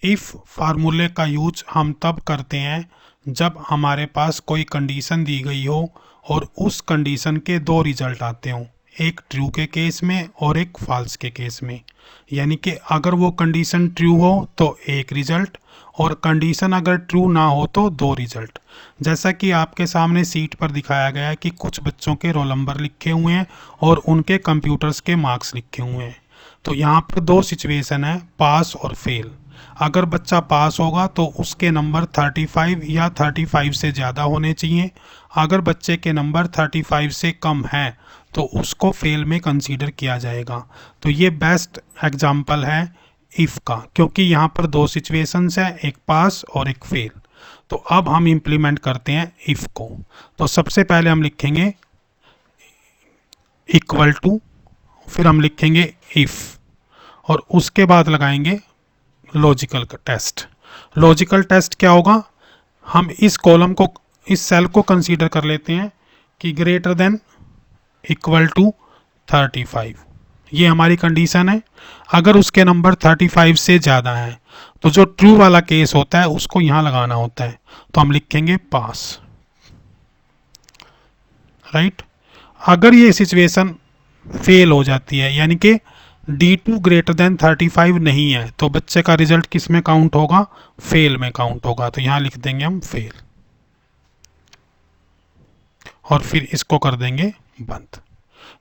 If फार्मूले का use हम तब करते हैं जब हमारे पास कोई कंडीशन दी गई हो और उस कंडीशन के दो रिजल्ट आते हों, एक ट्रू के केस में और एक फॉल्स के केस में। यानी कि अगर वो कंडीशन ट्रू हो तो एक रिजल्ट और कंडीशन अगर ट्रू ना हो तो दो रिजल्ट। जैसा कि आपके सामने सीट पर दिखाया गया है कि कुछ बच्चों के रोल नंबर लिखे हुए हैं और उनके कंप्यूटर्स के मार्क्स लिखे हुए हैं। तो यहाँ पर दो सिचुएशन है, पास और फेल। अगर बच्चा पास होगा तो उसके नंबर 35 या 35 से ज़्यादा होने चाहिए। अगर बच्चे के नंबर 35 से कम हैं तो उसको फेल में कंसीडर किया जाएगा। तो ये बेस्ट एग्जाम्पल है इफ़ का, क्योंकि यहाँ पर दो सिचुएशंस है, एक पास और एक फेल। तो अब हम इम्प्लीमेंट करते हैं इफ़ को। तो सबसे पहले हम लिखेंगे इक्वल टू, फिर हम लिखेंगे इफ़ और उसके बाद लगाएंगे लॉजिकल टेस्ट। लॉजिकल टेस्ट क्या होगा, हम इस कॉलम को, इस सेल को कंसीडर कर लेते हैं कि ग्रेटर देन इक्वल टू 35। ये हमारी कंडीशन है। अगर उसके नंबर 35 से ज़्यादा हैं तो जो ट्रू वाला केस होता है उसको यहाँ लगाना होता है, तो हम लिखेंगे पास, राइट। अगर ये सिचुएशन फेल हो जाती है, यानी कि D2 ग्रेटर देन 35 नहीं है, तो बच्चे का रिजल्ट किस में काउंट होगा, फेल में काउंट होगा। तो यहाँ लिख देंगे हम फेल और फिर इसको कर देंगे बंद।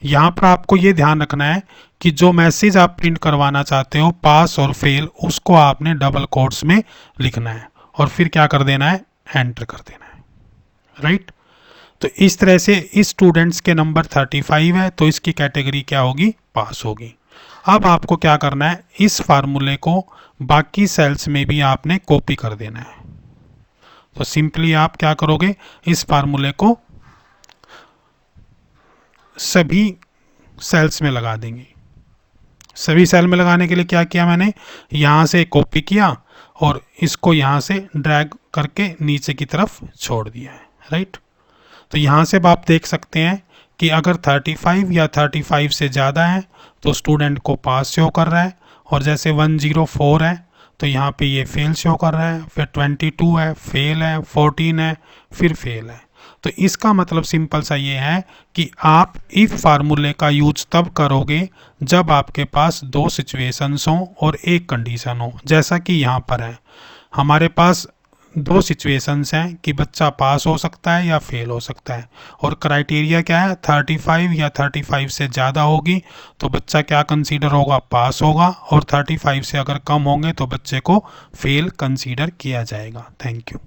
यहाँ पर आपको ये ध्यान रखना है कि जो मैसेज आप प्रिंट करवाना चाहते हो पास और फेल, उसको आपने डबल कोट्स में लिखना है और फिर क्या कर देना है, एंटर कर देना है, राइट। तो इस तरह से इस स्टूडेंट्स के नंबर 35 है तो इसकी कैटेगरी क्या होगी, पास होगी। अब आपको क्या करना है, इस फार्मूले को बाकी सेल्स में भी आपने कॉपी कर देना है। तो सिंपली आप क्या करोगे, इस फार्मूले को सभी सेल्स में लगा देंगे। सभी सेल में लगाने के लिए क्या किया मैंने, यहाँ से कॉपी किया और इसको यहाँ से ड्रैग करके नीचे की तरफ छोड़ दिया है, राइट। तो यहाँ से आप देख सकते हैं कि अगर 35 या 35 से ज़्यादा है तो स्टूडेंट को पास शो कर रहा है, और जैसे 104 है तो यहाँ पे ये फेल शो कर रहा है, फिर 22 है फेल है, 14 है फिर फेल है। तो इसका मतलब सिंपल सा ये है कि आप इफ फार्मूले का यूज तब करोगे जब आपके पास दो सिचुएशंस हों और एक कंडीशन हो। जैसा कि यहाँ पर है, हमारे पास दो सिचुएशंस हैं कि बच्चा पास हो सकता है या फेल हो सकता है, और क्राइटेरिया क्या है, 35 या 35 से ज़्यादा होगी तो बच्चा क्या कंसीडर होगा, पास होगा, और 35 से अगर कम होंगे तो बच्चे को फेल कंसीडर किया जाएगा। Thank you.